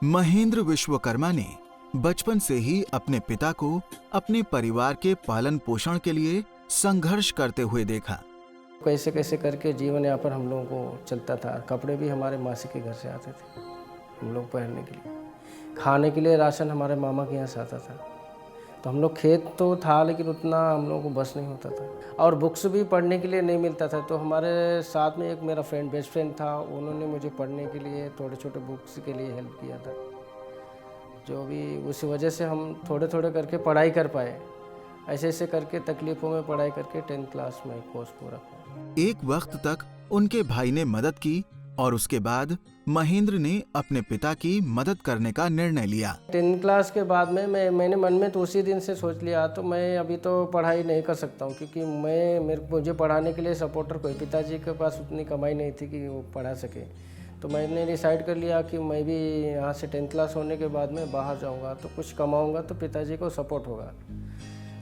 महेंद्र विश्वकर्मा ने बचपन से ही अपने पिता को अपने परिवार के पालन पोषण के लिए संघर्ष करते हुए देखा। कैसे कैसे करके जीवन यापन हम लोगों को चलता था। कपड़े भी हमारे मासी के घर से आते थे हम लोग पहनने के लिए। खाने के लिए राशन हमारे मामा के यहाँ से आता था। तो हम लोग खेत तो था लेकिन उतना हम लोगों को बस नहीं होता था, और बुक्स भी पढ़ने के लिए नहीं मिलता था। तो हमारे साथ में एक मेरा फ्रेंड, बेस्ट फ्रेंड था, उन्होंने मुझे पढ़ने के लिए थोड़े छोटे बुक्स के लिए हेल्प किया था, जो भी उस वजह से हम थोड़े थोड़े करके पढ़ाई कर पाए। ऐसे ऐसे करके तकलीफ़ों में पढ़ाई करके 10th क्लास में कोर्स पूरा किया। एक वक्त तक उनके भाई ने मदद की और उसके बाद महेंद्र ने अपने पिता की मदद करने का निर्णय लिया। 10th क्लास के बाद में मैंने मन में तो उसी दिन से सोच लिया, तो मैं अभी तो पढ़ाई नहीं कर सकता हूँ, क्योंकि मुझे पढ़ाने के लिए सपोर्टर कोई, पिताजी के पास उतनी कमाई नहीं थी कि वो पढ़ा सके। तो मैंने डिसाइड कर लिया कि मैं भी यहाँ से 10th क्लास होने के बाद में बाहर जाऊँगा, तो कुछ कमाऊँगा तो पिताजी को सपोर्ट होगा।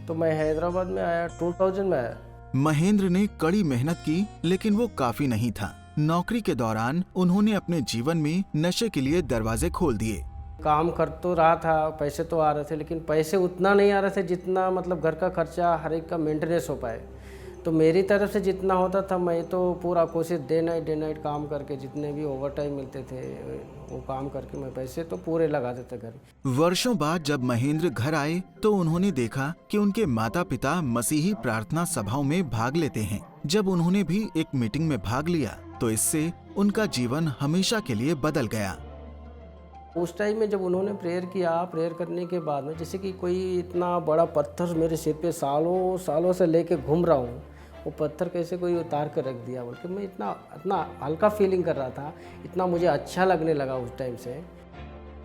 तो मैं हैदराबाद में आया, 2000 में आया। महेंद्र ने कड़ी मेहनत की, लेकिन वो काफी नहीं था। नौकरी के दौरान उन्होंने अपने जीवन में नशे के लिए दरवाजे खोल दिए। काम कर तो रहा था, पैसे तो आ रहे थे, लेकिन पैसे उतना नहीं आ रहे थे जितना मतलब घर का खर्चा हर एक का मेंटेनेंस हो पाए। तो मेरी तरफ से जितना होता था मैं तो पूरा कोशिश डे नाइट काम करके, जितने भी ओवर टाइम मिलते थे वो काम करके मैं पैसे तो पूरे लगा देते घर। वर्षों बाद जब महेंद्र घर आए तो उन्होंने देखा कि उनके माता पिता मसीही प्रार्थना सभाओं में भाग लेते हैं। जब उन्होंने भी एक मीटिंग में भाग लिया तो इससे उनका जीवन हमेशा के लिए बदल गया। उस टाइम में जब उन्होंने प्रेयर करने के बाद में, जैसे कि कोई इतना बड़ा पत्थर मेरे सिर पे सालों सालों से लेके घूम रहा हूँ, वो पत्थर कैसे कोई उतार कर रख दिया बोल के मैं इतना हल्का फीलिंग कर रहा था, इतना मुझे अच्छा लगने लगा उस टाइम से।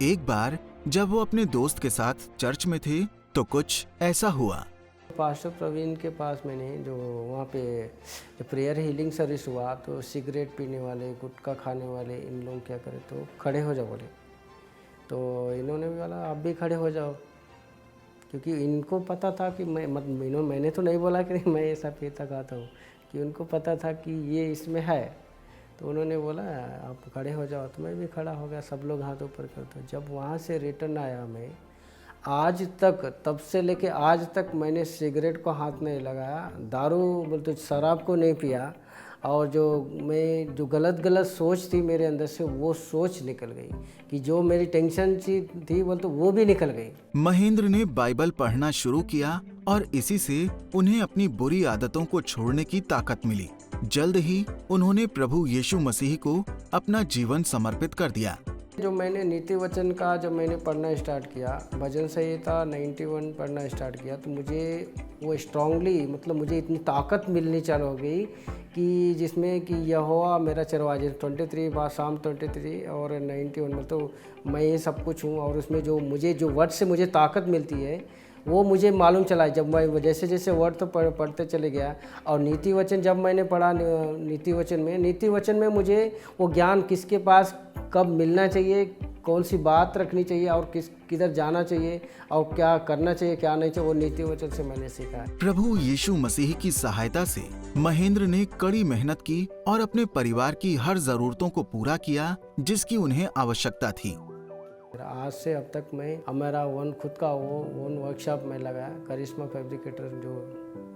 एक बार जब वो अपने दोस्त के साथ चर्च में थे तो कुछ ऐसा हुआ। पास्टर प्रवीण के पास मैंने जो वहाँ पे जो प्रेयर हीलिंग सर्विस हुआ, तो सिगरेट पीने वाले, गुटखा खाने वाले, इन लोग क्या करे तो खड़े हो जाओ बोले। तो इन्होंने भी बोला आप भी खड़े हो जाओ, क्योंकि इनको पता था कि मैंने तो नहीं बोला कि मैं ऐसा पीता खाता हूँ, कि उनको पता था कि ये इसमें है। तो उन्होंने बोला आप खड़े हो जाओ, तो मैं भी खड़ा हो गया। सब लोग हाथ ऊपर करते। जब वहाँ से रिटर्न आया मैं, आज तक, तब से लेके आज तक मैंने सिगरेट को हाथ नहीं लगाया, दारू बोलते शराब को नहीं पिया, और जो गलत सोच थी मेरे अंदर से वो सोच निकल गई, कि जो मेरी टेंशन थी बोलते वो भी निकल गई। महेंद्र ने बाइबल पढ़ना शुरू किया और इसी से उन्हें अपनी बुरी आदतों को छोड़ने की ताकत मिली। जल्द ही उन्होंने प्रभु यीशु मसीह को अपना जीवन समर्पित कर दिया। जो मैंने नीति वचन का जब मैंने पढ़ना स्टार्ट किया, भजन संहिता 91 पढ़ना स्टार्ट किया, तो मुझे वो स्ट्रांगली मतलब मुझे इतनी ताकत मिलनी चालू हो गई कि जिसमें कि यहोवा मेरा चरवाहा, 23 साम 23 और 91 में तो मैं ये सब कुछ हूँ। और उसमें जो वर्ड से मुझे ताकत मिलती है वो मुझे मालूम चला जब मैं जैसे जैसे वर्ड तो पढ़ते चले गया। और नीति वचन जब मैंने पढ़ा, नीति वचन में मुझे वो ज्ञान किसके पास कब मिलना चाहिए, कौन सी बात रखनी चाहिए, और किधर जाना चाहिए, और क्या करना चाहिए क्या नहीं चाहिए, वो नीति वचन से मैंने सीखा। प्रभु यीशु मसीह की सहायता से महेंद्र ने कड़ी मेहनत की और अपने परिवार की हर जरूरतों को पूरा किया जिसकी उन्हें आवश्यकता थी। आज से अब तक मैं मेरा खुद का वन वर्कशॉप में लगाया, करिश्मा फैब्रिकेटर जो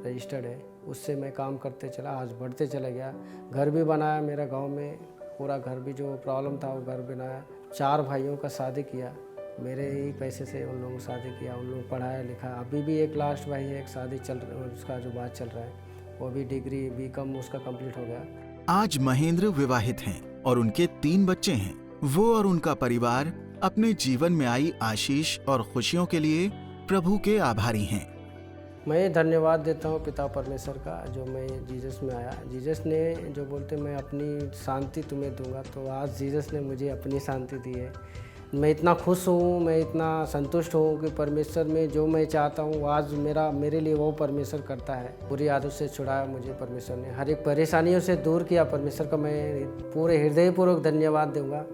रजिस्टर्ड है, उससे मैं काम करते चला, आज बढ़ते चला गया। घर भी बनाया मेरा गांव में, पूरा घर भी जो प्रॉब्लम था वो घर बनाया। 4 भाइयों का शादी किया, मेरे ही पैसे से उन लोगों को शादी किया, उन लोग पढ़ाया लिखा। अभी भी एक लास्ट भाई है, एक शादी चल रहा है, उसका जो बात चल रहा है, वो भी डिग्री BCom उसका कंप्लीट हो गया। आज महेंद्र विवाहित हैं और उनके 3 बच्चे हैं। वो और उनका परिवार अपने जीवन में आई आशीष और खुशियों के लिए प्रभु के आभारी हैं। मैं धन्यवाद देता हूँ पिता परमेश्वर का, जो मैं जीसस में आया। जीसस ने जो बोलते मैं अपनी शांति तुम्हें दूंगा, तो आज जीसस ने मुझे अपनी शांति दी है। मैं इतना खुश हूँ, मैं इतना संतुष्ट हूँ कि परमेश्वर में जो मैं चाहता हूँ आज मेरे लिए वो परमेश्वर करता है। बुरी आदत से छुड़ाया मुझे परमेश्वर ने, हर एक परेशानियों से दूर किया परमेश्वर का। मैं पूरे हृदयपूर्वक धन्यवाद दूंगा।